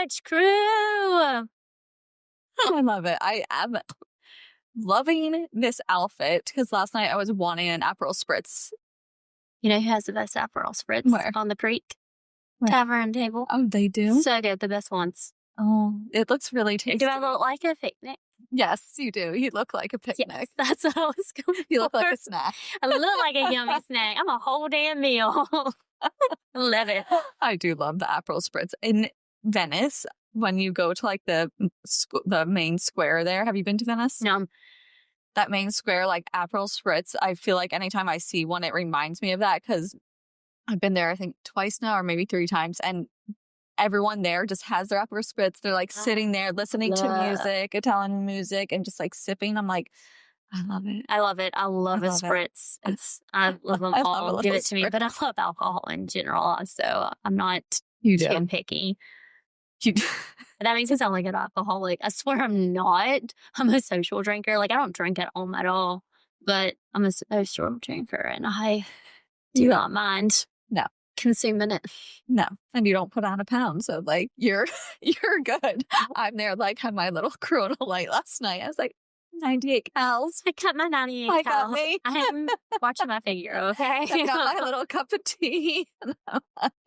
much crew. I love it. I am loving this outfit because last night I was wanting an Aperol Spritz. You know who has the best Aperol Spritz? Where? On the Creek. Where? Tavern Table. Oh, they do? So good. The best ones. Oh, it looks really tasty. Do I look like a picnic? Yes, you do. You look like a picnic. Yes, that's what I was going You look for. like a snack. I look like a yummy snack. I'm a whole damn meal. Love it. I do love the Aperol Spritz. In Venice, when you go to like the main square there, have you been to Venice? No. That main square, like Aperol Spritz, I feel like anytime I see one, it reminds me of that because I've been there, I think, twice now or maybe 3 times. And everyone there just has their Aperol Spritz. They're like sitting there listening to music, Italian music, and just like sipping. I'm like, I love it. I love it. I love a Spritz. I love them all. Give it to me. But I love alcohol in general, so I'm not too picky. That makes me sound like an alcoholic. I swear I'm not. I'm a social drinker. Like, I don't drink at home at all, but I'm a social drinker, and I do not mind. No. Consuming it. No. And you don't put on a pound, so like you're good. I'm there like had my little Corona Light last night. I was like 98 cals. I cut my 98 got me. I'm watching my figure, okay? I got my little cup of tea.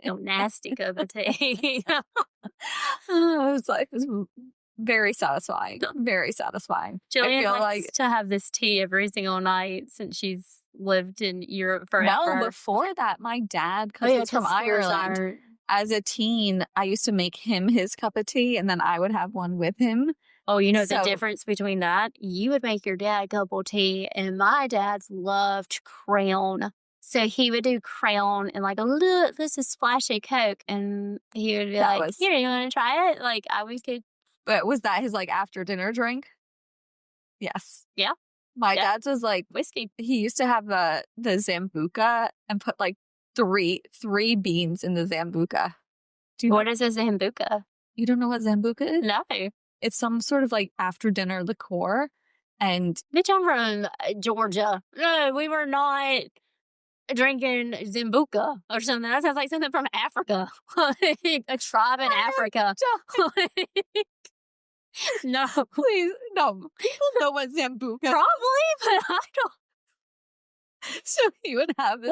No nasty cup of tea. It was very satisfying. Very satisfying. Gillian likes to have this tea every single night since she's lived in Europe forever. No, before that, my dad, because he's from Ireland, as a teen, I used to make him his cup of tea, and then I would have one with him. Oh, you know the difference between that? You would make your dad a cup of tea, and my dad loved Crown. So he would do Crown and like this is splash of Coke, and he would be here, you want to try it? Like, I was good. But was that his like after dinner drink? Yes. Yeah. My dad's was like whiskey. He used to have the Zambuca and put like three beans in the Zambuca. What is a Zambuca? You don't know what Zambuca is? No. It's some sort of like after dinner liqueur. And bitch, I'm from Georgia. No, we were not drinking Zambuca or something. That sounds like something from Africa. A tribe in Africa. No. Please, no. People know what Zambuca is. Probably, but I don't. So he would have this.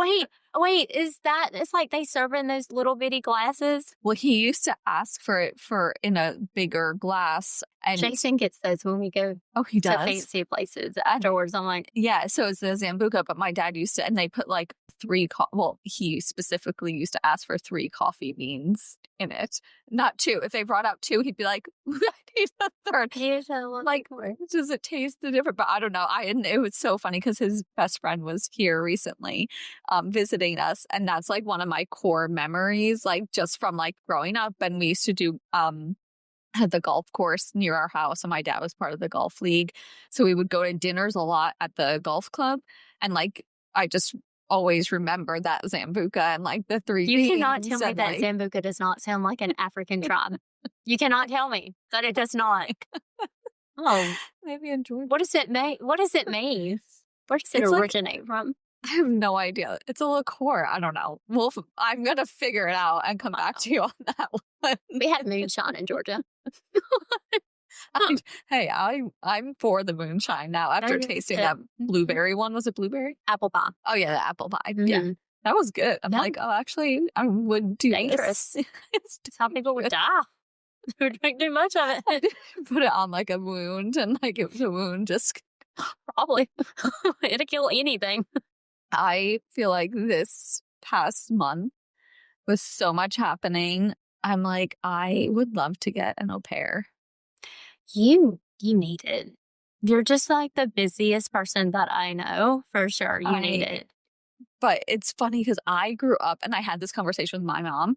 Wait, is that, it's like they serve in those little bitty glasses? Well, he used to ask for it in a bigger glass. And Jason gets those when we go he does? to fancy places afterwards. I'm like, yeah, so it's the Zambuca, but my dad used to, and they put like 3, he specifically used to ask for 3 coffee beans in it. Not 2. If they brought out 2, he'd be like, I need a third. Like, does it taste different? But I don't know. It was so funny because his best friend was here recently visiting us. And that's like one of my core memories, like just from like growing up. And we used to do, had the golf course near our house, and my dad was part of the golf league. So we would go to dinners a lot at the golf club. And like, I just always remember that Zambuca and like the 3 beans. You cannot tell me that Zambuca does not sound like an African tribe. You cannot tell me that it does not. Oh, maybe enjoy. What does it mean? What does it mean? Where does it originate from? I have no idea. It's a liqueur. I don't know. I'm going to figure it out and come back to you on that one. We have moonshine in Georgia. I'm for the moonshine now after tasting that blueberry one. Was it blueberry? Apple pie. Oh, yeah, the apple pie. Mm-hmm. Yeah, that was good. I'm like, oh, actually, I would do dangerous. It's how people would die. Who drink too much of it. Put it on like a wound, and like it was a wound just... Probably. It'll kill anything. I feel like this past month was so much happening. I'm like, I would love to get an au pair. You need it. You're just like the busiest person that I know. For sure. You need it. But it's funny because I grew up, and I had this conversation with my mom.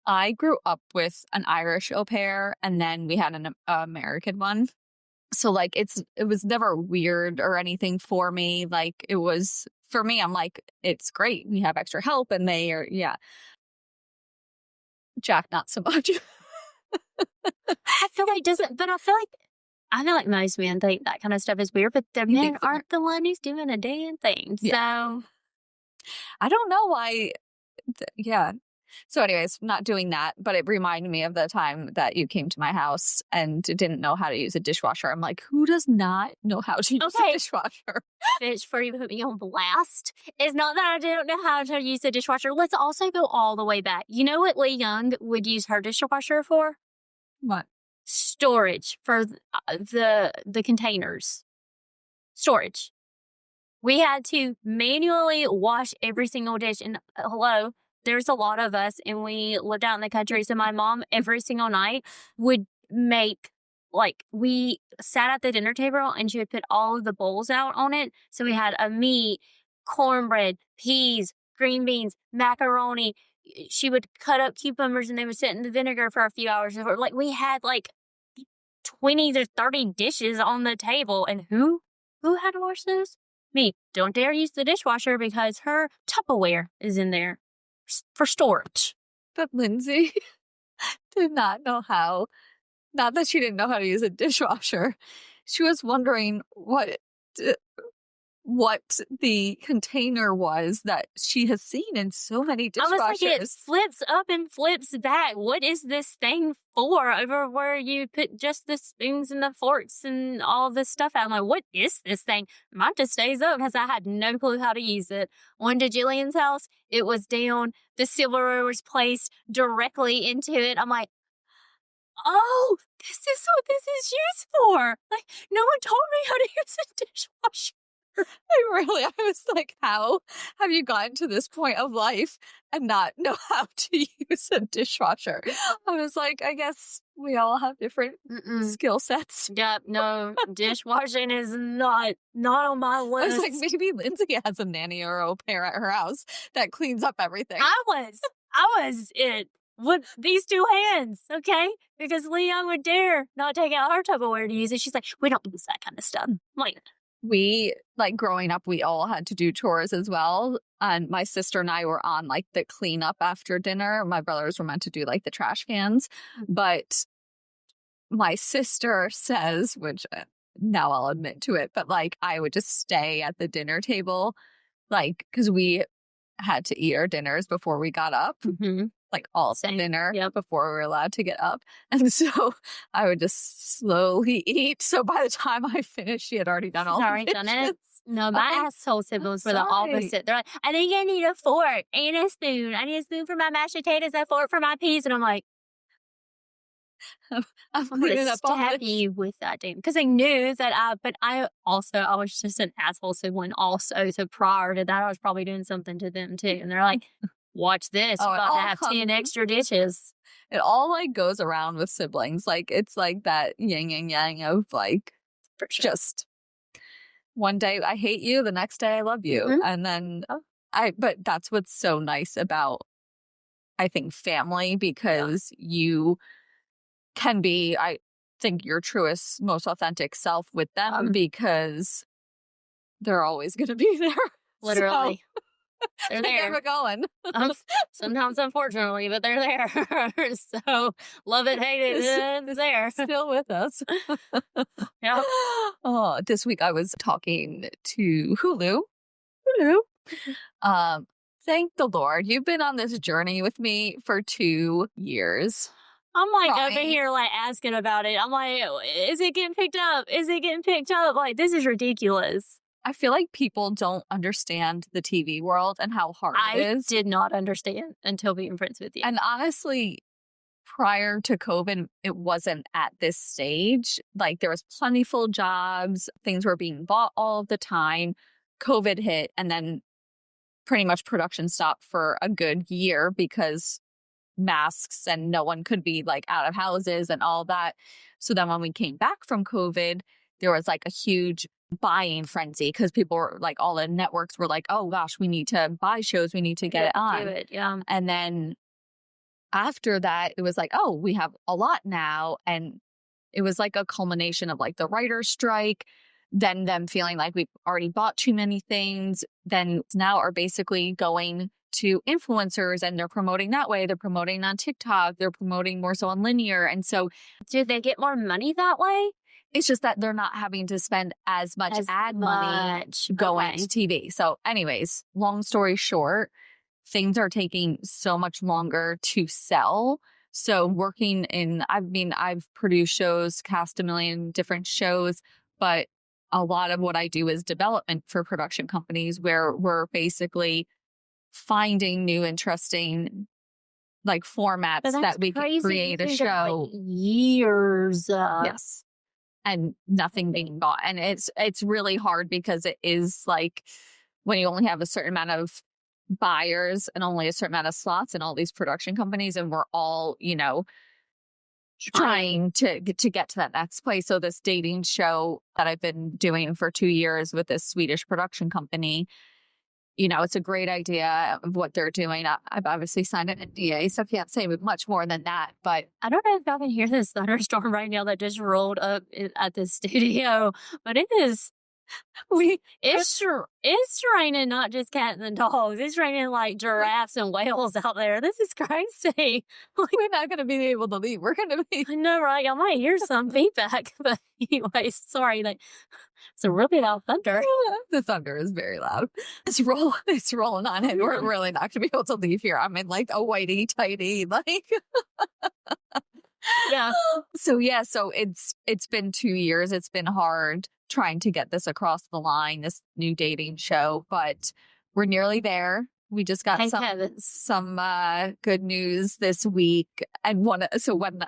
I grew up with an Irish au pair, and then we had an American one. So like it was never weird or anything for me. Like it was for me, I'm like, it's great. We have extra help, and they are, yeah. Jack, not so much. I feel like most men think that kind of stuff is weird, but the men aren't the one who's doing a damn thing. Yeah. So I don't know why. Yeah. So anyways, not doing that, but it reminded me of the time that you came to my house and didn't know how to use a dishwasher. I'm like, who does not know how to use a dishwasher? Bitch, for you to put me on blast. It's not that I don't know how to use a dishwasher. Let's also go all the way back. You know what Lee Young would use her dishwasher for? What? Storage for the containers. Storage. We had to manually wash every single dish. And hello, there's a lot of us and we lived out in the country. So my mom every single night would make, like, we sat at the dinner table and she would put all of the bowls out on it. So we had a meat, cornbread, peas, green beans, macaroni. She would cut up cucumbers and they would sit in the vinegar for a few hours. Like, we had like 20 to 30 dishes on the table. And who had to wash those? Me. Don't dare use the dishwasher because her Tupperware is in there for storage. But Lindsay did not know how. Not that she didn't know how to use a dishwasher. She was wondering what the container was that she has seen in so many dishwashers. I was like, it flips up and flips back. What is this thing for? Over where you put just the spoons and the forks and all this stuff out. I'm like, what is this thing? Mine just stays up because I had no clue how to use it. Went to Gillian's house. It was down. The silverware was placed directly into it. I'm like, oh, this is what this is used for. Like, no one told me how to use a dishwasher. I was like, how have you gotten to this point of life and not know how to use a dishwasher? I was like, I guess we all have different skill sets. Yep, no, dishwashing is not on my list. I was like, maybe Lindsay has a nanny or au pair at her house that cleans up everything. I was it with these two hands, okay? Because Leon would dare not take out her Tupperware to use it. She's like, we don't use that kind of stuff. I'm like, we, like, growing up, we all had to do chores as well. And my sister and I were on, like, the cleanup after dinner. My brothers were meant to do, like, the trash cans. But my sister says, which now I'll admit to it, but, like, I would just stay at the dinner table, like, because we had to eat our dinners before we got up. Like, all dinner before we were allowed to get up. And so I would just slowly eat. So by the time I finished, she had already done all the dishes. Done it. No, my asshole siblings were the opposite. They're like, I think I need a fork and a spoon. I need a spoon for my mashed potatoes, a fork for my peas. And I'm like, I'm going to stab you with that damn. Because I knew that but I was just an asshole sibling also. So prior to that, I was probably doing something to them too. And they're like, watch this. You're about to have 10 extra dishes. It all, like, goes around with siblings. Like, it's like that yin and yang of, like, just one day I hate you, the next day I love you. And then but that's what's so nice about, I think, family, because you can be, I think, your truest, most authentic self with them because they're always going to be there. Literally. So, they're there. Never going. Sometimes, unfortunately, but they're there. So, love it, hate it, it's there. Still with us. Yeah. Oh, this week I was talking to Hulu. Thank the Lord. You've been on this journey with me for 2 years. I'm like over here like asking about it. I'm like, is it getting picked up? Is it getting picked up? Like, this is ridiculous. I feel like people don't understand the TV world and how hard it is. I did not understand until being friends with you. And honestly, prior to COVID, it wasn't at this stage. Like, there was plentiful jobs. Things were being bought all of the time. COVID hit, and then pretty much production stopped for a good year because masks and no one could be, like, out of houses and all that. So then when we came back from COVID, there was, like, a huge buying frenzy because people were like, all the networks were like, oh gosh, we need to buy shows, we need to get it on. Do it, yeah. And then after that, it was like, oh, we have a lot now. And it was like a culmination of, like, the writer's strike, then them feeling like we've already bought too many things, then now are basically going to influencers and they're promoting that way. They're promoting on TikTok. They're promoting more so on linear. And so do they get more money that way? It's just that they're not having to spend as much ad money going to TV. So anyways, long story short, things are taking so much longer to sell. So I've produced shows, cast a million different shows, but a lot of what I do is development for production companies where we're basically finding new interesting like formats that we can create a show. Like years. Yes. And nothing being bought. And it's really hard because it is like when you only have a certain amount of buyers and only a certain amount of slots in all these production companies, and we're all, trying to get to that next place. So this dating show that I've been doing for 2 years with this Swedish production company, it's a great idea of what they're doing. I've obviously signed an NDA, so I can't say much more than that. But I don't know if y'all can hear this thunderstorm right now that just rolled up at the studio, but it is. It's raining not just cats and dogs. It's raining like giraffes and whales out there. This is crazy. We're not going to be able to leave. We're going to be. I know, right? Y'all might hear some feedback, but anyways, sorry. It's a really loud thunder. The thunder is very loud. It's rolling on, and we're really not going to be able to leave here. I'm in like a whitey tighty, like. Yeah. So it's been 2 years. It's been hard trying to get this across the line, this new dating show, but we're nearly there. We just got some good news this week. And when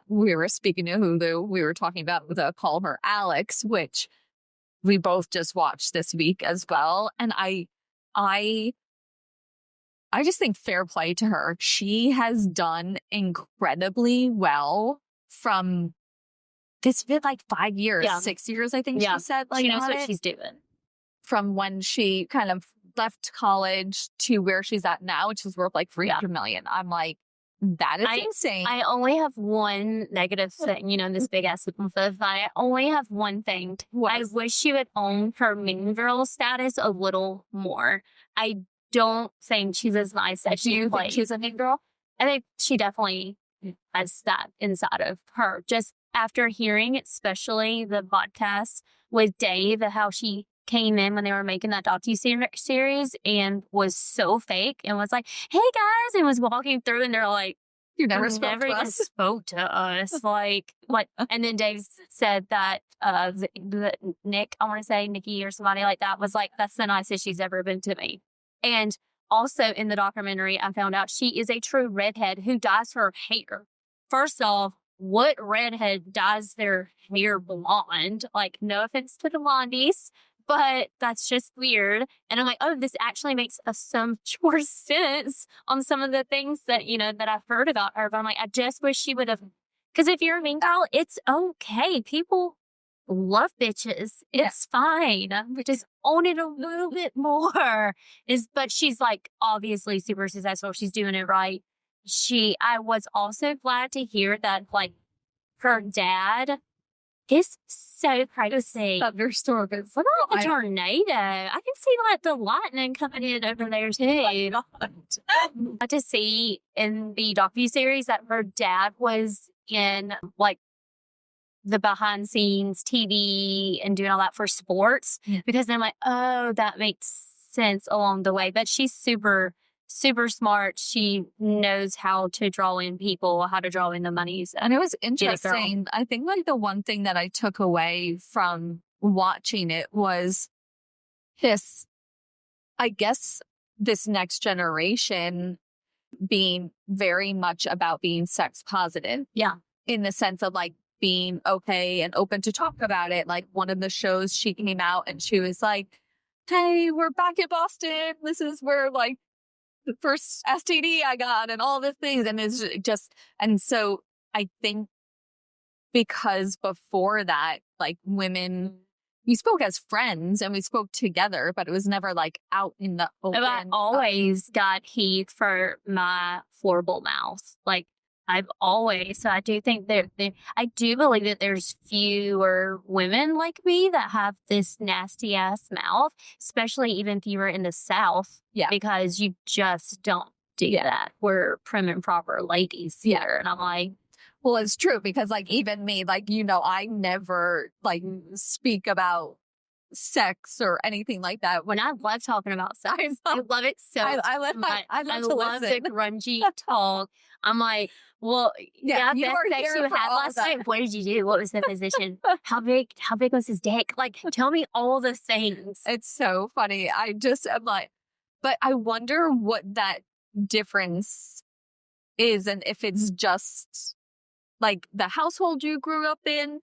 we were speaking to Hulu, we were talking about the Call Her Alex, which we both just watched this week as well. And I just think fair play to her. She has done incredibly well from. It's been like 5 years, 6 years, I think she said. She knows what she's doing. From when she kind of left college to where she's at now, which is worth like $300 million. I'm like, that is insane. I only have one negative thing, this big ass but I only have one thing. I wish she would own her mean girl status a little more. I don't think she's as nice as she think she's a mean girl? I think she definitely has that inside of her. Just after hearing, especially the podcast with Dave, how she came in when they were making that docu-series and was so fake and was like, hey guys, and was walking through and they're like, you never spoke to us. Like, and then Dave said that Nick, I want to say Nikki or somebody like that was like, that's the nicest she's ever been to me. And also in the documentary, I found out she is a true redhead who dyes her hair. First off, what redhead dyes their hair blonde? Like, no offense to the blondies, but that's just weird. And I'm like, oh, this actually makes so much more sense on some of the things that, that I've heard about her. But I'm like, I just wish she would have, because if you're a mean girl, it's okay. People love bitches. It's fine. Just own it a little bit more. But she's like obviously super successful. She's doing it right. I was also glad to hear that like her dad is so crazy. Thunderstorm is what about the tornado? I can see like the lightning coming in over there too. Got to see in the docuseries that her dad was in like the behind scenes TV and doing all that for sports because I'm like, oh, that makes sense along the way. But she's super smart. She knows how to draw in people, how to draw in the monies. And it was interesting. I think like the one thing that I took away from watching it was this next generation being very much about being sex positive. Yeah. In the sense of like being okay and open to talk about it. Like one of the shows she came out and she was like, hey, we're back in Boston. This is where like the first STD I got and all the things. And it's just, and so I think because before that, like women, we spoke as friends and we spoke together, but it was never like out in the open. I always got heat for my horrible mouth. Like I've always, so I do think I do believe that there's fewer women like me that have this nasty ass mouth, especially even if you were in the South. Yeah. Because you just don't do that. We're prim and proper ladies here. And I'm like, well, it's true because like even me, like, I never like speak about sex or anything like that. When I love talking about sex, I love it so much. I love the grungy talk. I'm like, well, yeah, you best sex you had last night. What did you do? What was the position? How big was his dick? Like, tell me all the things. It's so funny. I'm like, but I wonder what that difference is, and if it's just like the household you grew up in,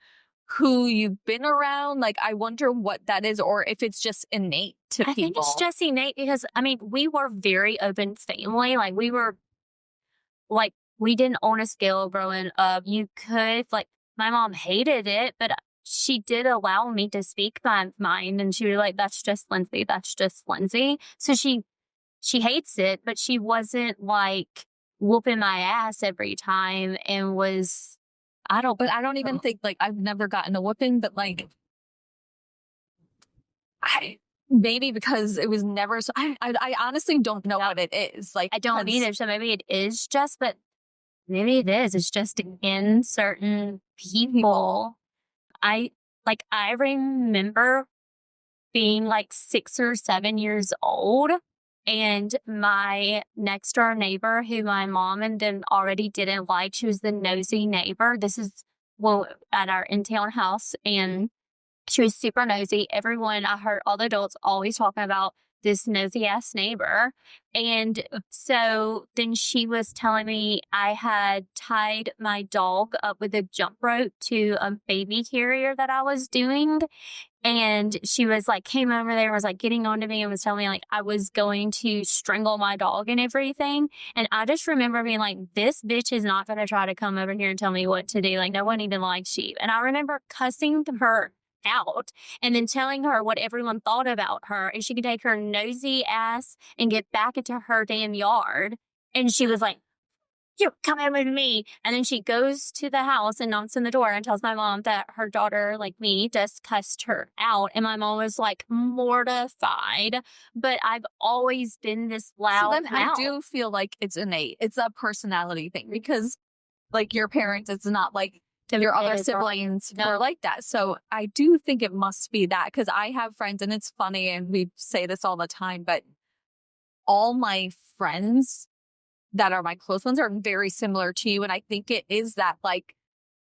who you've been around. Like, I wonder what that is, or if it's just innate to people. I think it's just innate because, I mean, we were very open family. Like, we didn't own a scale growing up. You could, like, my mom hated it, but she did allow me to speak my mind. And she was like, that's just Lindsay. That's just Lindsay. So she hates it, but she wasn't like whooping my ass every time and was, I don't even think, like, I've never gotten a whooping, but like, maybe because it was never, so I honestly don't know what it is. Like, I don't either. So maybe it is just, but maybe it is. It's just in certain people. I remember being like 6 or 7 years old, and my next door neighbor, who my mom and them already didn't like, she was the nosy neighbor. This is at our in-town house, and she was super nosy. Everyone, I heard all the adults always talking about this nosy ass neighbor. And so then she was telling me I had tied my dog up with a jump rope to a baby carrier that I was doing. And she was like, came over there and was like getting on to me and was telling me like I was going to strangle my dog and everything. And I just remember being like, this bitch is not going to try to come over here and tell me what to do. Like, no one even likes sheep. And I remember cussing her out and then telling her what everyone thought about her, and she could take her nosy ass and get back into her damn yard. And she was like, you come in with me. And then she goes to the house and knocks on the door and tells my mom that her daughter, like me, just cussed her out. And my mom was like mortified. But I've always been this loud. So then I do feel like it's innate. It's a personality thing, because like your parents, it's not like your other siblings were like that. So I do think it must be that, because I have friends, and it's funny, and we say this all the time, but all my friends that are my close ones are very similar to you. And I think it is that like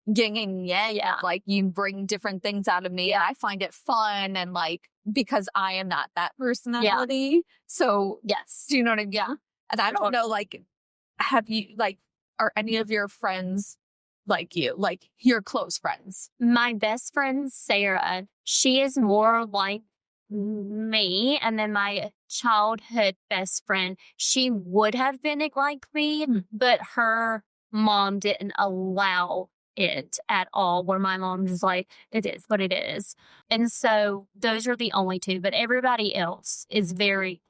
yin and yang, like you bring different things out of me, and I find it fun, and like, because I am not that personality. Yeah. So yes. Do you know what I mean? Yeah. And I don't know, like, have you, like, are any of your friends like you, like your close friends? My best friend, Sarah, she is more like me. And then my childhood best friend, she would have been like me, but her mom didn't allow it at all, where my mom is like, it is what it is. And so those are the only two, but everybody else is very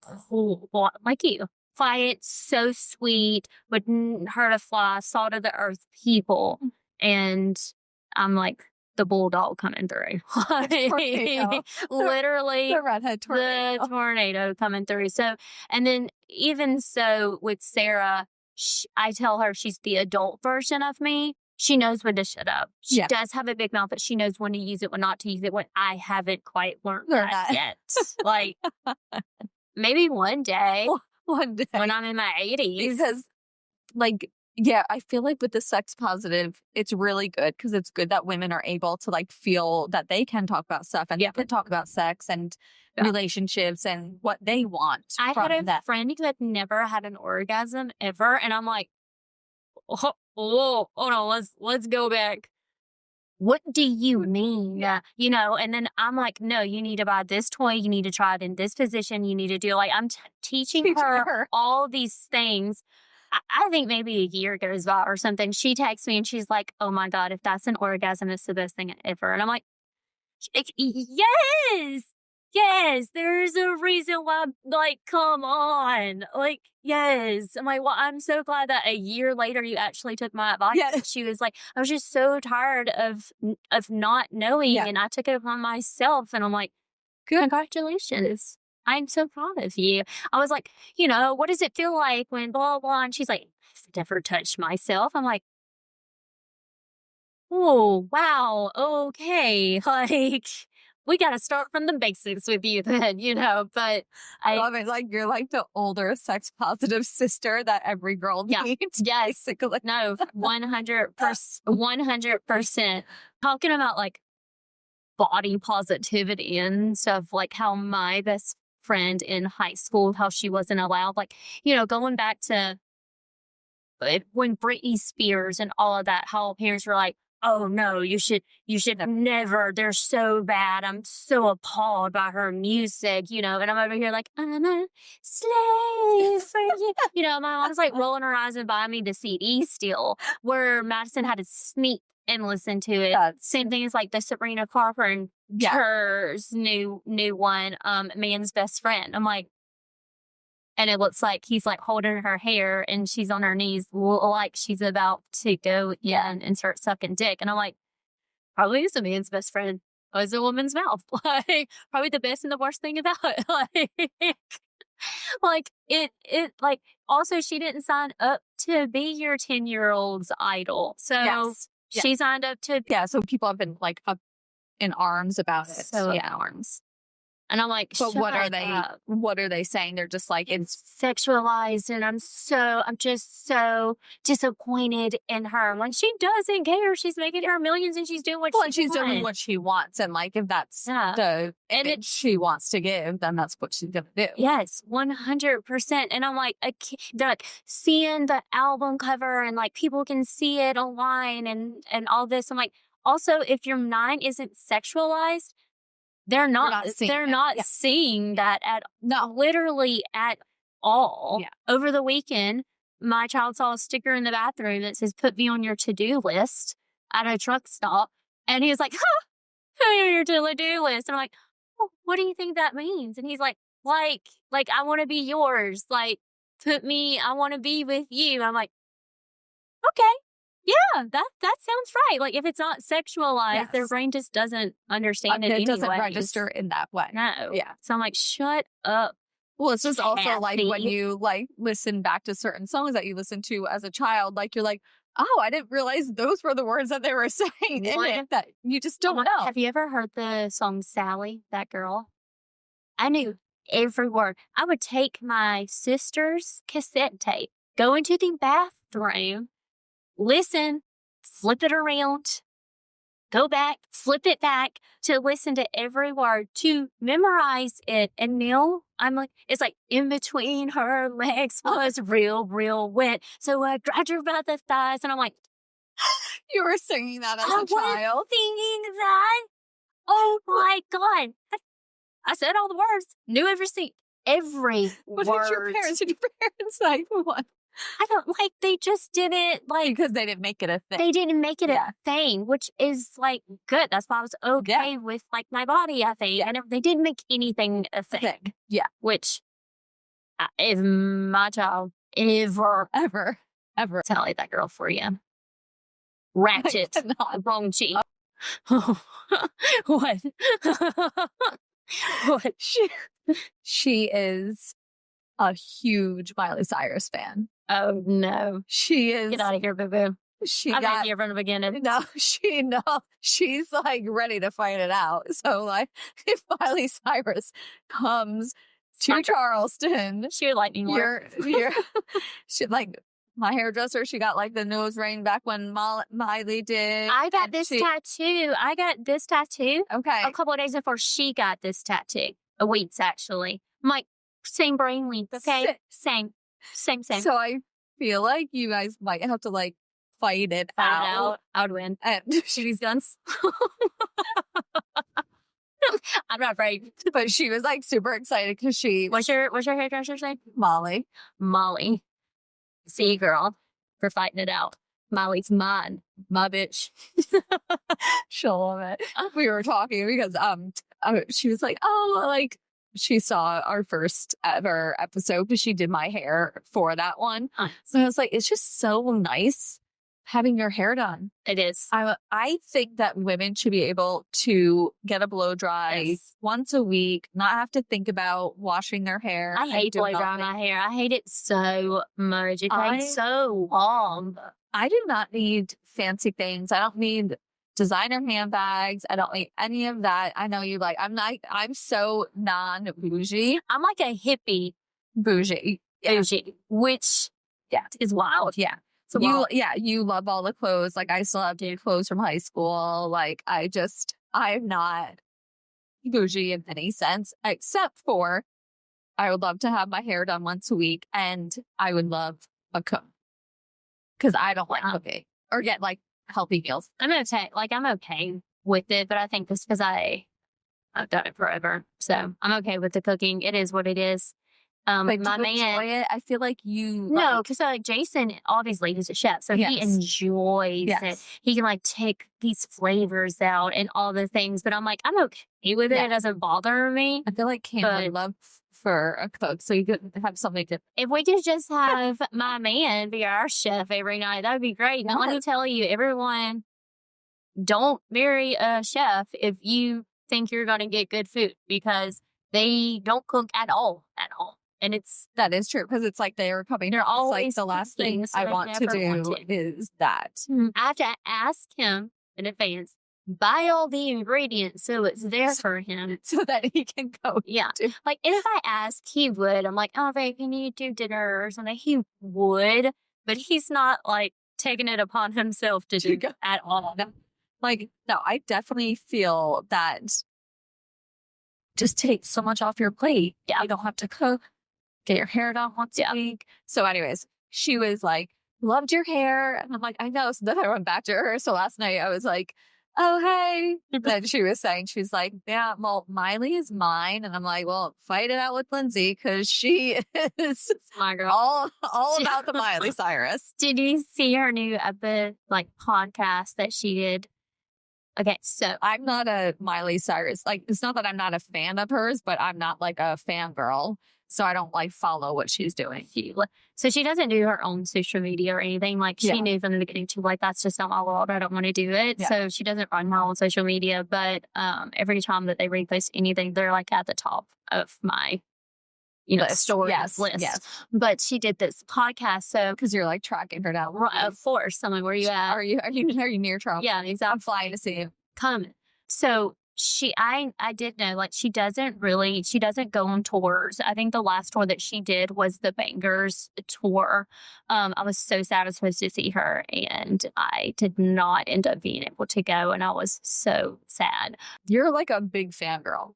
cool, like you. Quiet, so sweet, wouldn't hurt a fly, salt of the earth people. And I'm like the bulldog coming through. Literally the redhead tornado. The tornado coming through. So, and then even so with Sarah, I tell her she's the adult version of me. She knows when to shut up. She does have a big mouth, but she knows when to use it, when not to use it, when I haven't quite learned that yet. Like, maybe one day. One day. When I'm in my 80s. Because, like, yeah, I feel like with the sex positive, it's really good, because it's good that women are able to, like, feel that they can talk about stuff, and they can talk about sex and relationships and what they want. I had a friend who had never had an orgasm ever, and I'm like, oh, hold on, let's go back. What do you mean? You know, and then I'm like, no, you need to buy this toy. You need to try it in this position. You need to do, like, I'm teaching her all these things. I think maybe a year goes by or something. She texts me and she's like, oh my God, if that's an orgasm, it's the best thing ever. And I'm like, yes, there's a reason why, like, come on. Like, yes. I'm like, well, I'm so glad that a year later you actually took my advice. Yes. She was like, I was just so tired of not knowing, and I took it upon myself. And I'm like, congratulations. I'm so proud of you. I was like, you know, what does it feel like when blah, blah? And she's like, I've never touched myself. I'm like, oh, wow. Okay. Like, we got to start from the basics with you then, but I love it. Like, you're like the older sex positive sister that every girl needs. Yes. Basically. No, 100%. Talking about like body positivity and stuff, like how my best friend in high school, how she wasn't allowed, like, going back to when Britney Spears and all of that, how parents were like, oh no, you should never, they're so bad. I'm so appalled by her music, and I'm over here like, I'm a slave for you. My mom's like rolling her eyes and buying me the CD still, where Madison had to sneak and listen to it. Same thing as like the Sabrina Carpenter's new one, Man's Best Friend. I'm like, and it looks like he's like holding her hair and she's on her knees like she's about to go in and start sucking dick. And I'm like, probably is a man's best friend. Oh, it's a woman's mouth. Like, probably the best and the worst thing about it. Like it also she didn't sign up to be your 10-year-old's idol. So she signed up to. Yeah. So people have been like up in arms about it. So in arms. And I'm like, but what are they saying? They're just like, it's sexualized, and I'm just so disappointed in her. When she doesn't care, she's making her millions and she's doing what she's doing what she wants. And like, if that's the image she wants to give, then that's what she's gonna do. Yes, 100%. And I'm like, seeing the album cover and like people can see it online and all this. I'm like, also, if your mind isn't sexualized, they're not seeing that literally at all. Yeah. Over the weekend, my child saw a sticker in the bathroom that says, put me on your to-do list at a truck stop. And he was like, put me on your to-do list. And I'm like, oh, what do you think that means? And he's like, I want to be yours. Like, I want to be with you. I'm like, okay. Yeah, that sounds right. Like, if it's not sexualized, their brain just doesn't understand it anyway. It doesn't register in that way. No. Yeah. So I'm like, shut up. Well, it's just also like when you like listen back to certain songs that you listened to as a child, like you're like, oh, I didn't realize those were the words that they were saying in it that you just don't know. Have you ever heard the song Sally, that girl? I knew every word. I would take my sister's cassette tape, go into the bathroom, listen, flip it around, go back, flip it back to listen to every word, to memorize it. And now I'm like, it's like, in between her legs was real wet. So I grabbed her by the thighs and I'm like, you were singing that as a child? I was singing that. Oh my God. I said all the words, knew every what word. Did your parents like, what? I don't like, they just didn't like. Because they didn't make it a thing. They didn't make it a thing, which is like good. That's why I was okay with like my body, I think. And they didn't make anything a thing. Yeah. Which is my child ever tell that girl for you. Ratchet. Wrong cheek. What? What? She is a huge Miley Cyrus fan. Oh no, she is. Get out of here, boo boo. I'm not here from the beginning. She's like ready to fight it out. So like, if Miley Cyrus comes to Charleston, she would like me more. She like my hairdresser. She got like the nose ring back when Miley did. I got this tattoo. Okay, a couple of days before she got this tattoo. Weeks actually. I'm like, same brain length, okay? Same. So I feel like you guys might have to like fight it out. I would win. And shoot these guns. I'm not afraid. But she was like super excited because she. What's your hairdresser's name? Molly. See, girl, for fighting it out. Molly's mine. My bitch. She'll love it. We were talking because she was like, oh, like. She saw our first ever episode because she did my hair for that one. Nice. So I was like, it's just so nice having your hair done. It is. I think that women should be able to get a blow dry once a week, not have to think about washing their hair. I hate blow drying my hair. I hate it so much. It takes so long. I do not need fancy things. I don't need designer handbags. I don't like any of that. I know you like, I'm so non-bougie. I'm like a hippie Bougie. bougie, which is wild. Yeah. So you love all the clothes. Like I still have clothes from high school. Like I'm not bougie in any sense, except for I would love to have my hair done once a week, and I would love a cook because I don't like cooking or get like healthy meals. I'm okay with it, but I think it's because I've done it forever, so I'm okay with the cooking. It is what it is. Like, my man, enjoy it. I feel like because like Jason, obviously he's a chef, so he enjoys it. He can like take these flavors out and all the things, but I'm like, I'm okay with it. It doesn't bother me. I feel like Cam would love for a cook, so you could have something to. If we could just have my man be our chef every night, that would be great. Now let me tell you, everyone, don't marry a chef if you think you're going to get good food, because they don't cook at all. And that is true, because it's like they're always like the last thing I want to do is that. I have to ask him in advance, buy all the ingredients so it's there for him. So that he can go. Yeah. Like, and if I ask, he would. I'm like, oh, babe, can you do dinner or something? He would, but he's not like taking it upon himself to do at all. Like, no, I definitely feel that just takes so much off your plate. Yeah. You don't have to cook. Get your hair done once a week. So anyways, she was like, loved your hair. And I'm like, I know. So then I went back to her. So last night I was like, oh, hey. Then she was saying, she's like, yeah, well, Miley is mine. And I'm like, well, fight it out with Lindsay, because she is my girl. all about the Miley Cyrus. Did you see her new podcast that she did? Okay, so I'm not a Miley Cyrus. Like, it's not that I'm not a fan of hers, but I'm not like a fangirl. So I don't like follow what she's doing. So she doesn't do her own social media or anything. Like, she knew from the beginning too, like, that's just not my world. I don't want to do it. Yeah. So she doesn't run her own social media. But every time that they repost anything, they're like at the top of my stories list. Yes. But she did this podcast. So because you're like tracking her down. Right, of course. I'm like, where are you at? Are you near Trump? Yeah, exactly. I'm flying to see you. Come. So I did know, like, she doesn't go on tours. I think the last tour that she did was the Bangers tour. I was so sad I was supposed to see her, and I did not end up being able to go, and I was so sad. You're like a big fangirl.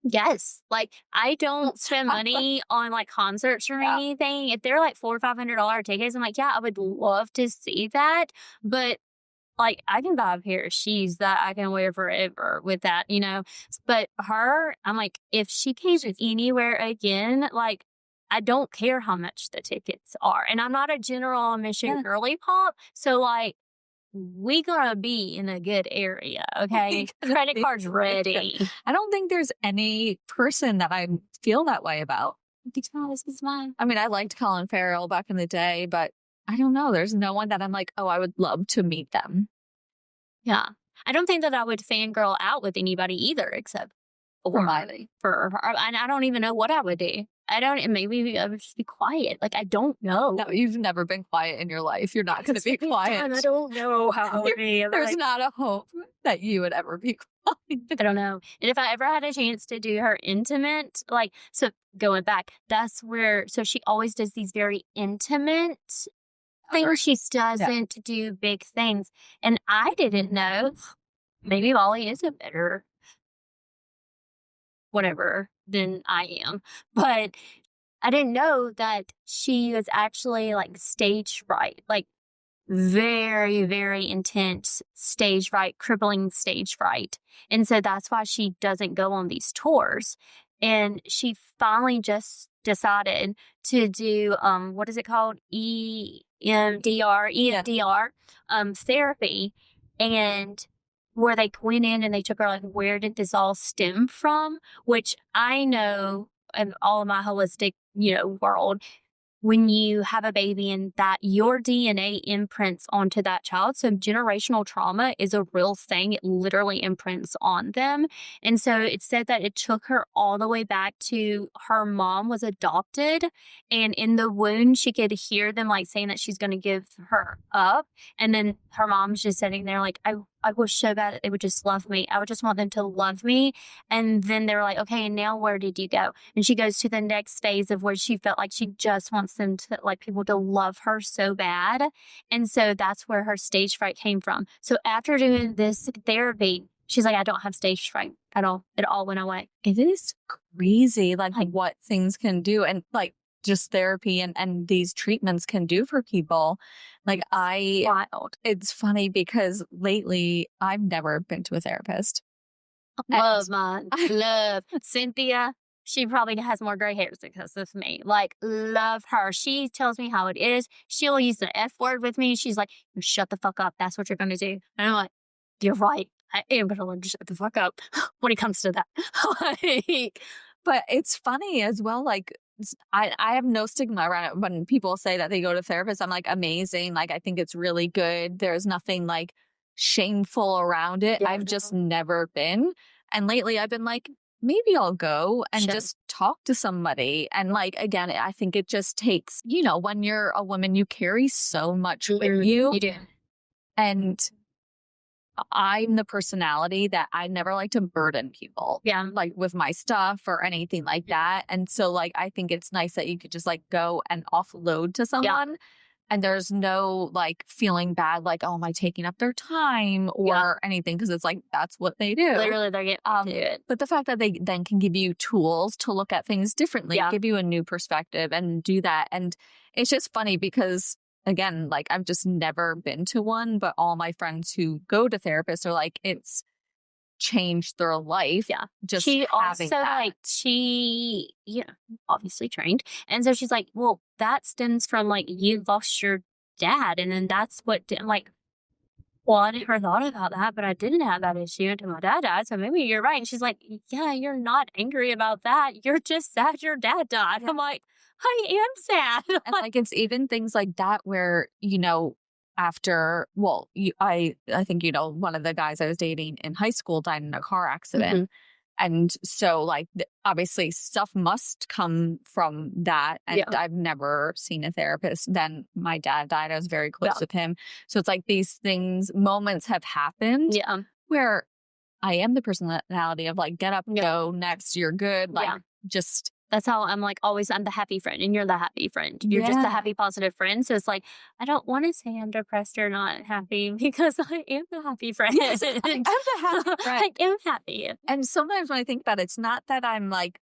Yes. Like, I don't spend money on like concerts or anything. If they're like $400 or $500 tickets, I'm like, yeah, I would love to see that. But like, I can buy a pair of shoes that I can wear forever with that, But her, I'm like, if she came anywhere again, like, I don't care how much the tickets are. And I'm not a general admission girly pop. So like, we gonna be in a good area, okay? Credit card's ready. I don't think there's any person that I feel that way about. Because it's mine. I mean, I liked Colin Farrell back in the day, but I don't know. There's no one that I'm like, oh, I would love to meet them. Yeah. I don't think that I would fangirl out with anybody either, except for Miley. For her. And I don't even know what I would do. Maybe I would just be quiet. Like, I don't know. No, you've never been quiet in your life. You're not going to be quiet. I don't know how I would be. There's not a hope that you would ever be quiet. I don't know. And if I ever had a chance to do her intimate, so going back, that's where, so she always does these very intimate things. She doesn't do big things. And I didn't know, maybe Molly is a better whatever than I am, but I didn't know that she was actually like stage fright, like very, very intense stage fright, crippling stage fright. And so that's why she doesn't go on these tours. And she finally just decided to do, what is it called? EMDR therapy. And where they went in and they took her, like, where did this all stem from? Which I know in all of my holistic, world, when you have a baby and that your DNA imprints onto that child. So generational trauma is a real thing. It literally imprints on them. And so it said that it took her all the way back to her mom was adopted. And in the womb, she could hear them like saying that she's going to give her up. And then her mom's just sitting there like, I I wish so bad that they would just love me. I would just want them to love me. And then they were like, okay, and now where did you go? And she goes to the next phase of where she felt like she just wants them to, like, people to love her so bad. And so that's where her stage fright came from. So after doing this therapy, she's like, I don't have stage fright at all. It all went away. It is crazy, like what things can do, and like just therapy and these treatments can do for people. Like Wild. It's funny because lately I've never been to a therapist. Love Cynthia. She probably has more gray hairs because of me. Like, love her. She tells me how it is. She'll use the F word with me. She's like, shut the fuck up. That's what you're going to do. And I'm like, you're right. I am going to learn to shut the fuck up when it comes to that. But it's funny as well. Like, I have no stigma around it. When people say that they go to therapists, I'm like, amazing. Like, I think it's really good. There's nothing like shameful around it. Yeah. I've just never been. And lately I've been like, maybe I'll go and just talk to somebody. And like, again, I think it just takes, you know, when you're a woman, you carry so much with you. You do. And I'm the personality that I never like to burden people. Yeah. Like with my stuff or anything like that. And so like, I think it's nice that you could just like go and offload to someone. Yeah. And there's no like feeling bad, like, oh, am I taking up their time or anything? Because it's like, that's what they do. Literally, they're getting to do it. But the fact that they then can give you tools to look at things differently, give you a new perspective and do that. And it's just funny because, again, like I've just never been to one, but all my friends who go to therapists are like, it's changed their life. Yeah. Just she having also that. like she, you know, obviously trained. And so she's like, well, that stems from like you lost your dad. And then that's what I'm like, well, I never thought about that, but I didn't have that issue until my dad died. So maybe you're right. And she's like, yeah, you're not angry about that. You're just sad your dad died. I'm like, I am sad. And like, it's even things like that where, you know, after, well, I think, you know, one of the guys I was dating in high school died in a car accident. Mm-hmm. And so like, obviously stuff must come from that. And I've never seen a therapist. Then my dad died. I was very close with him. So it's like these things, moments have happened where I am the personality of like, get up, go next, you're good. Like just. That's how I'm like, always, I'm the happy friend and you're the happy friend. You're just the happy, positive friend. So it's like, I don't want to say I'm depressed or not happy because I am the happy friend. Yes, I'm the happy friend. I am happy. And sometimes when I think about it, it's not that I'm like,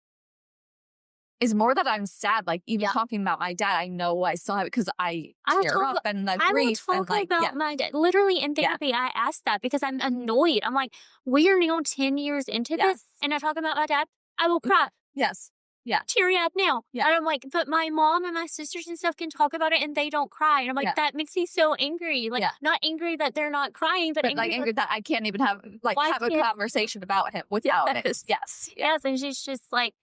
it's more that I'm sad. Like even talking about my dad, I know I still have it because I tear up and the grief. I will talk about my dad. Literally in therapy, I asked that because I'm annoyed. I'm like, we are now 10 years into this and I talk about my dad. I will cry. Yes. Yeah. Teary-eyed now. Yeah. And I'm like, but my mom and my sisters and stuff can talk about it and they don't cry. And I'm like, that makes me so angry. Like, not angry that they're not crying, but angry that I can't even have a conversation about him without it. Yes. Yes. And she's just like,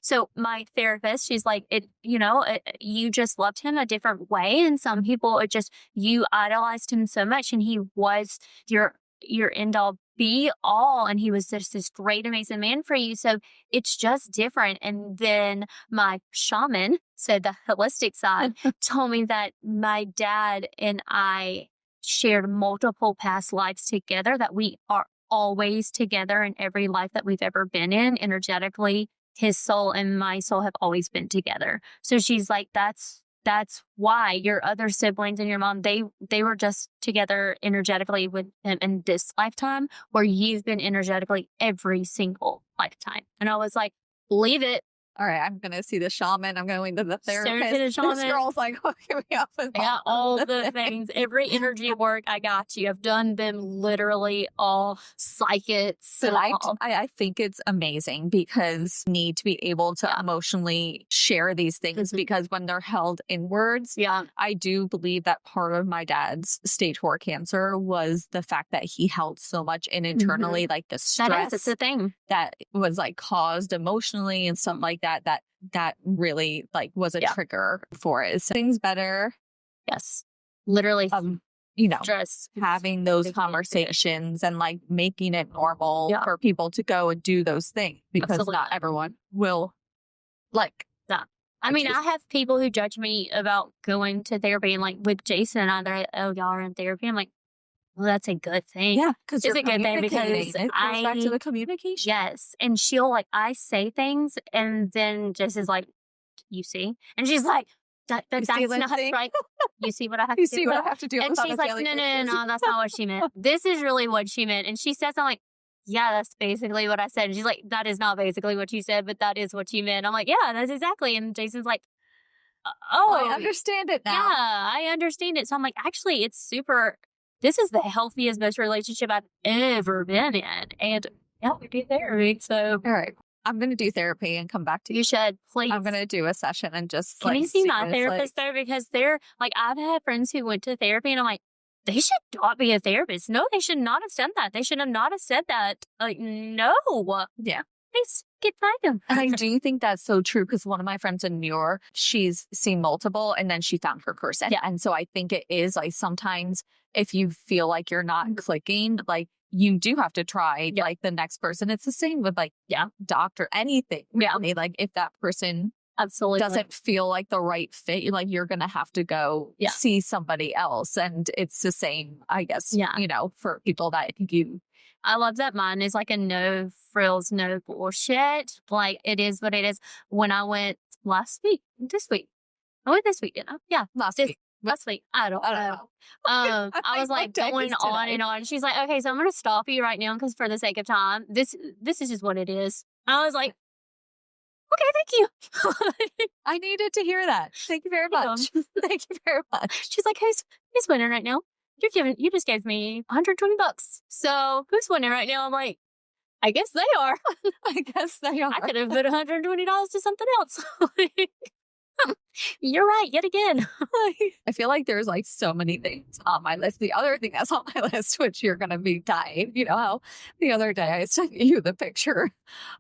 so my therapist, she's like, you just loved him a different way. And some people, you idolized him so much and he was your end all be all, and he was just this great, amazing man for you. So it's just different. And then my shaman, so the holistic side, told me that my dad and I shared multiple past lives together, that we are always together in every life that we've ever been in. Energetically, his soul and my soul have always been together. So she's like, that's why your other siblings and your mom, they were just together energetically with him in this lifetime, where you've been energetically every single lifetime. And I was like, believe it. All right, I'm going to see the shaman. I'm going to the therapist. This girl's like hooking me up with all the things. Every energy work, I got you. I've done them literally all. Psychics. But I think it's amazing because you need to be able to emotionally share these things because when they're held in words, I do believe that part of my dad's stage 4 cancer was the fact that he held so much in internally, like the stress. It's a thing. That was like caused emotionally and stuff like that really like was a trigger for it. So things better. Yes. Literally. Stress. Having those conversations and like making it normal for people to go and do those things because not everyone will like that. I mean, I have people who judge me about going to therapy and like with Jason and I, they're like, oh, y'all are in therapy. I'm like, Well, that's a good thing. Yeah, because it's a good thing because it goes back to the communication. Yes, and she'll like I say things, and then Jess is like, "You see," and she's like, that's not right. You see what I have to do? You see what I have to do? And she's like, no, that's not what she meant. This is really what she meant. And she says, I'm like, yeah, that's basically what I said. And she's like, that is not basically what you said, but that is what you meant. I'm like, yeah, that's exactly. And Jason's like, oh, I understand it now. Yeah, I understand it. So I'm like, actually, this is the healthiest, most relationship I've ever been in. And yeah, we do therapy. So, all right. I'm going to do therapy and come back to you. You should, please. I'm going to do a session and just Can you see my therapist though? Because they're like, I've had friends who went to therapy and I'm like, they should not be a therapist. No, they should not have said that. They should have not have said that. Like, no. Yeah. Please get by them. I do think that's so true because one of my friends in New York, she's seen multiple and then she found her person. Yeah. And so I think it is like sometimes if you feel like you're not clicking, like you do have to try like the next person. It's the same with like, doctor, anything. Yeah. Really. Like if that person absolutely doesn't feel like the right fit, like you're going to have to go see somebody else. And it's the same, I guess, you know, for people that you. I love that mine is like a no frills, no bullshit. Like it is what it is. When I went this week. I went this week, didn't I? Yeah. Last week. I don't know. I was like going on and on. She's like, okay, so I'm going to stop you right now because for the sake of time, this is just what it is. I was like, okay, thank you. I needed to hear that. Thank you very much. Thank you very much. She's like, who's winning right now? You just gave me $120. So who's winning right now? I'm like, I guess they are. I guess they are. I could have put $120 to something else. You're right, yet again. I feel like there's like so many things on my list. The other thing that's on my list, which you're going to be dying, you know how the other day I sent you the picture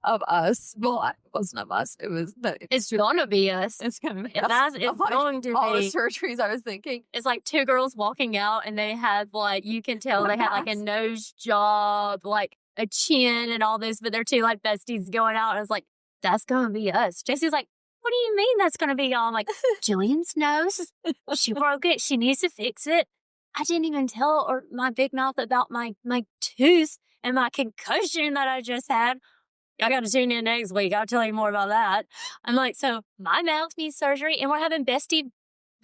of us. Well, it wasn't of us. It's going to be us. It's going to be us. It's going to be. All the surgeries I was thinking. It's like two girls walking out and they had like, you can tell they had like a nose job, like a chin and all this, but they're two like besties going out. And it's like, that's going to be us. Jesse's like, what do you mean that's going to be y'all? I'm like, Gillian's nose. She broke it. She needs to fix it. I didn't even tell my big mouth about my tooth and my concussion that I just had. I got to tune in next week. I'll tell you more about that. I'm like, so my mouth needs surgery and we're having bestie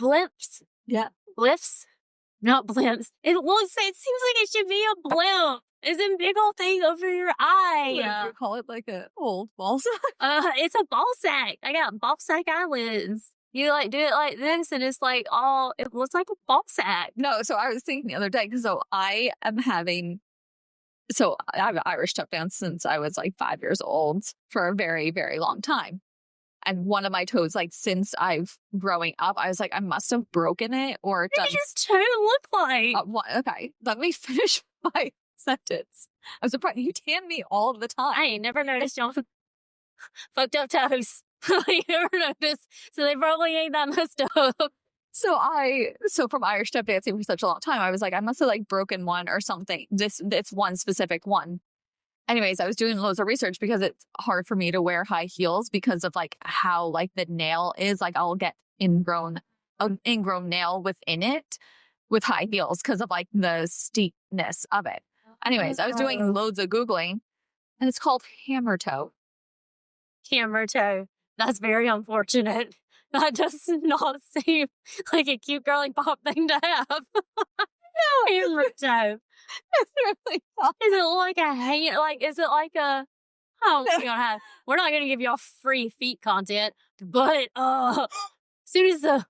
blimps. Yeah. Blips? Not blimps. It seems like it should be a blimp. It's a big old thing over your eye. What do you call it? Like a old ball sack? It's a ball sack. I got ball sack eyelids. You like do it like this, and it's like it looks like a ball sack. No, so I was thinking the other day because I have Irish tuck down since I was like 5 years old for a very, very long time. And one of my toes, like since I've growing up, I was like, I must have broken it or done. What does your toe look like? Okay, let me finish my sentence. I'm surprised you tan me all the time. I ain't never noticed y'all fucked up toes. I never noticed. So they probably ain't that messed up. So from Irish step dancing for such a long time, I was like, I must have like broken one or something. It's one specific one. Anyways, I was doing loads of research because it's hard for me to wear high heels because of like how like the nail is. Like I'll get ingrown nail within it with high heels because of like the steepness of it. Anyways, I was doing loads of Googling and it's called hammer toe. Hammer toe. That's very unfortunate. That does not seem like a cute girly pop thing to have. No, hammer toe. It's really fun. Is it like a hand? Like, is it like a? Oh, we're not gonna give y'all free feet content, but as soon as the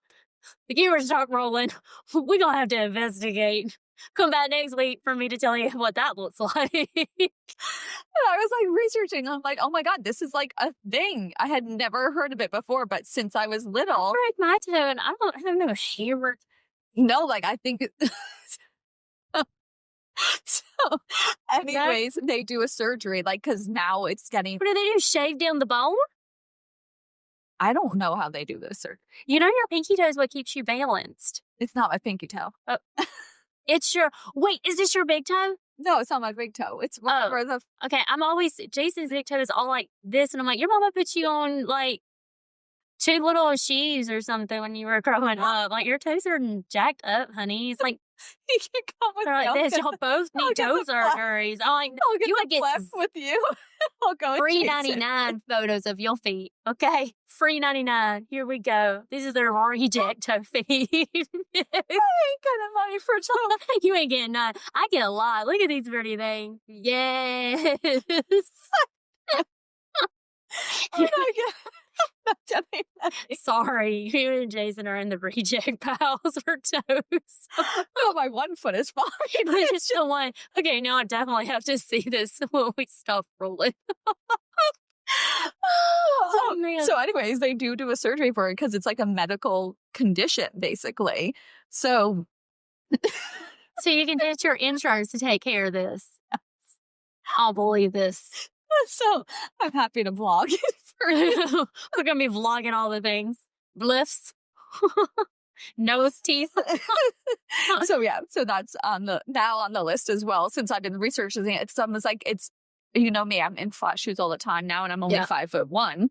cameras start rolling, we're gonna have to investigate. Come back next week for me to tell you what that looks like. And I was like researching. I'm like, oh my God, this is like a thing. I had never heard of it before, but since I was little, I break my toe, and I don't know hammer. No, like I think. So, anyways, they do a surgery, like, because now it's getting. What do they do? Shave down the bone? I don't know how they do this surgery. You know, your pinky toe is what keeps you balanced. It's not my pinky toe. It's your. Wait, is this your big toe? No, it's not my big toe. It's where the. Okay, Jason's big toe is all like this, and I'm like, your mama put you on like 2 little sheaves or something when you were growing up. Like, your toes are jacked up, honey. It's like, you can come with they're me. like this. Y'all both need toe surgeries. I'm like, I'll get you the would get blep with you. I'll go and free chase it. 99 photos of your feet. Okay, free 99. Here we go. These are the reject toe feet. I ain't got money for toe. You ain't getting none. I get a lot. Look at these pretty things. Yes. Oh my God. Sorry, you and Jason are in the reject piles for toes. No, my one foot is fine. But it's still one. Okay, now I definitely have to see this when we stop rolling. Oh, man. So anyways, they do a surgery for it because it's like a medical condition, basically. So you can get your insurance to take care of this. I'll believe this. So I'm happy to vlog it for you. We're going to be vlogging all the things. Bliffs. Nose teeth. So yeah, so that's on the list as well. Since I've been researching it, it's almost like it's, you know me, I'm in flat shoes all the time now, and I'm only 5'1",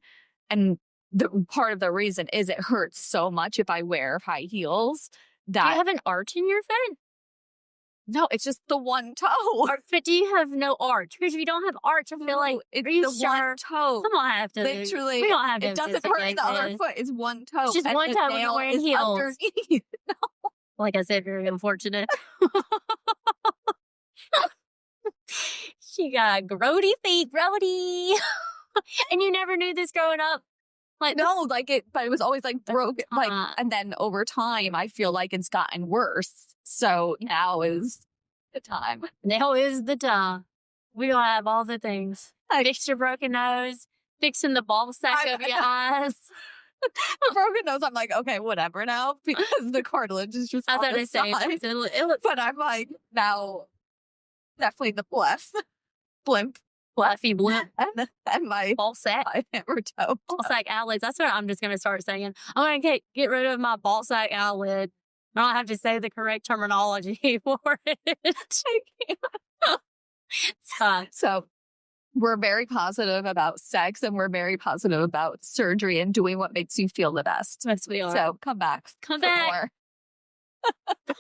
and the part of the reason is it hurts so much if I wear high heels. That do you have an arch in your foot? No, it's just the one toe. But do you have no arch? Because if you don't have arch, I feel like it's the one toe. Come on, have to. Literally, we don't have to. It doesn't hurt the other foot. It's one toe. It's just one toe. We're wearing heels. No. Like I said, very unfortunate. She got grody feet, grody. And you never knew this growing up? Like no, like it, but it was always like broken. Like, and then over time, I feel like it's gotten worse. So now is the time. Now is the time. We gonna have all the things. Fix your broken nose, fixing the ball sack of your eyes. A broken nose, I'm like, okay, whatever now, because the cartilage is just on the side. But I'm like, now, definitely the blimp. Fluffy blimp. And my ball sack. Hammer toe. Ball sack eyelids. That's what I'm just going to start saying. I'm going to get rid of my ball sack eyelid. I don't have to say the correct terminology for it. So we're very positive about sex, and we're very positive about surgery and doing what makes you feel the best. Yes, we are. So come back. Come back. More.